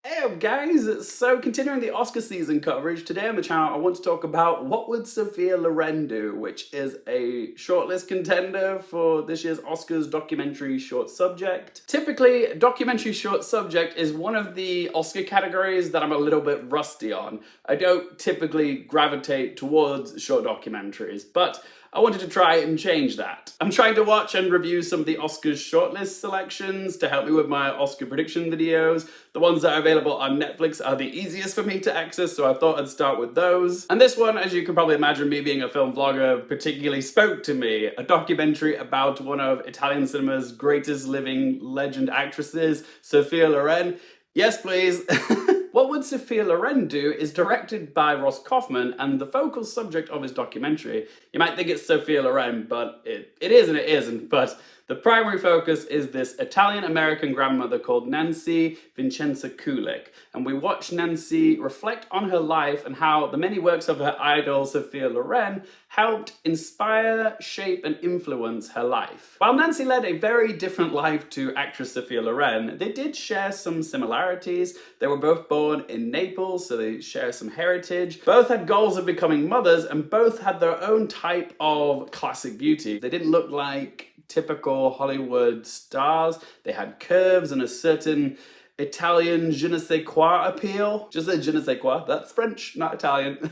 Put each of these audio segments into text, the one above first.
Hey up guys, so continuing the Oscar season coverage, today on the channel I want to talk about What Would Sophia Loren Do, which is a shortlist contender for this year's Oscars documentary short subject. Typically, documentary short subject is one of the Oscar categories that I'm a little bit rusty on. I don't typically gravitate towards short documentaries, but I wanted to try and change that. I'm trying to watch and review some of the Oscars shortlist selections to help me with my Oscar prediction videos. The ones that are available on Netflix are the easiest for me to access, so I thought I'd start with those. And this one, as you can probably imagine, me being a film vlogger, particularly spoke to me. A documentary about one of Italian cinema's greatest living legend actresses, Sophia Loren. Yes, please. What Would Sophia Loren Do is directed by Kaufman, and the focal subject of his documentary, you might think it's Sophia Loren, but it is and it isn't, but the primary focus is this Italian-American grandmother called Nancy Kulik, and we watch Nancy reflect on her life and how the many works of her idol Sophia Loren helped inspire, shape, and influence her life. While Nancy led a very different life to actress Sophia Loren, they did share some similarities. They were both born in Naples, so they share some heritage. Both had goals of becoming mothers, and both had their own type of classic beauty. They didn't look like typical Hollywood stars. They had curves and a certain Italian je ne sais quoi appeal. Just say je ne sais quoi, that's French, not Italian.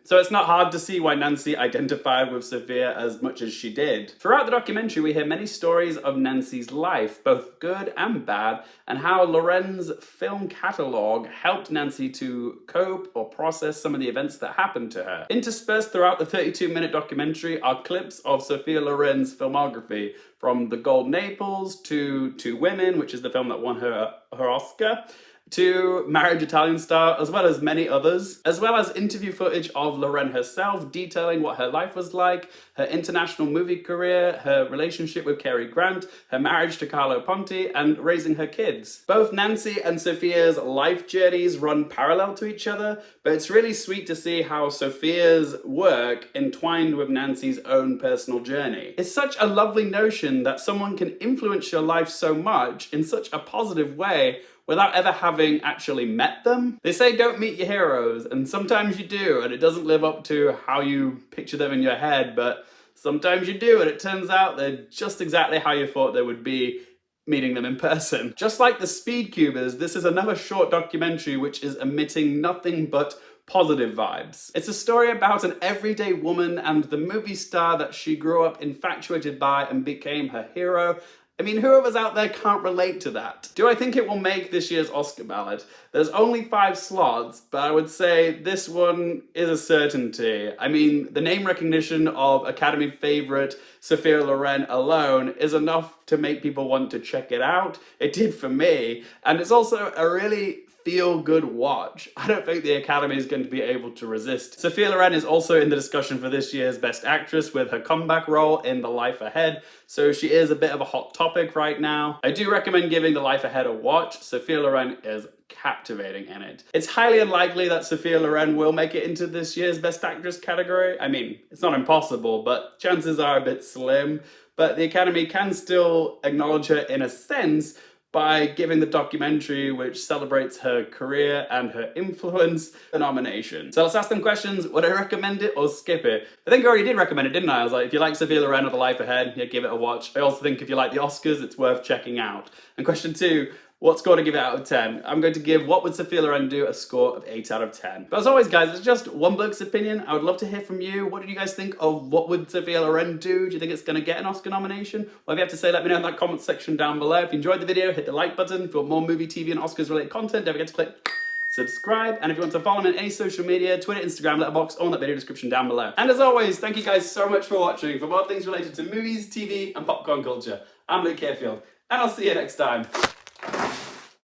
So it's not hard to see why Nancy identified with Sophia as much as she did. Throughout the documentary, we hear many stories of Nancy's life, both good and bad, and how Loren's film catalogue helped Nancy to cope or process some of the events that happened to her. Interspersed throughout the 32-minute documentary are clips of Sophia Loren's filmography, from The Gold Naples to Two Women, which is the film that won her Oscar, to Marriage Italian Star, as well as many others, as well as interview footage of Loren herself detailing what her life was like, her international movie career, her relationship with Cary Grant, her marriage to Carlo Ponti, and raising her kids. Both Nancy and Sophia's life journeys run parallel to each other, but it's really sweet to see how Sophia's work entwined with Nancy's own personal journey. It's such a lovely notion that someone can influence your life so much in such a positive way without ever having actually met them. They say don't meet your heroes, and sometimes you do, and it doesn't live up to how you picture them in your head, but sometimes you do, and it turns out they're just exactly how you thought they would be meeting them in person. Just like the Speed Cubers, this is another short documentary which is emitting nothing but positive vibes. It's a story about an everyday woman and the movie star that she grew up infatuated by and became her hero. I mean, who of us out there can't relate to that? Do I think it will make this year's Oscar ballot? There's only 5 slots, but I would say this one is a certainty. I mean, the name recognition of Academy favourite Sophia Loren alone is enough to make people want to check it out. It did for me, and it's also a really feel-good watch. I don't think the Academy is going to be able to resist. Sophia Loren is also in the discussion for this year's Best Actress with her comeback role in The Life Ahead, so she is a bit of a hot topic right now. I do recommend giving The Life Ahead a watch. Sophia Loren is captivating in it. It's highly unlikely that Sophia Loren will make it into this year's Best Actress category. I mean, it's not impossible, but chances are a bit slim. But the Academy can still acknowledge her in a sense by giving the documentary, which celebrates her career and her influence, a nomination. So let's ask them questions. Would I recommend it or skip it? I think I already did recommend it, didn't I? I was like, if you like Sophia Loren or The Life Ahead, yeah, give it a watch. I also think if you like the Oscars, it's worth checking out. And question 2, what score to give it out of 10? I'm going to give What Would Sophia Loren Do a score of 8 out of 10. But as always, guys, it's just one bloke's opinion. I would love to hear from you. What did you guys think of What Would Sophia Loren Do? Do you think it's going to get an Oscar nomination? Whatever you have to say, let me know in that comment section down below. If you enjoyed the video, hit the like button. If you want more movie, TV, and Oscars-related content, don't forget to click subscribe. And if you want to follow me on any social media, Twitter, Instagram, Letterboxd, or in that video description down below. And as always, thank you guys so much for watching. For more things related to movies, TV, and popcorn culture, I'm Luke Carefield, and I'll see you next time.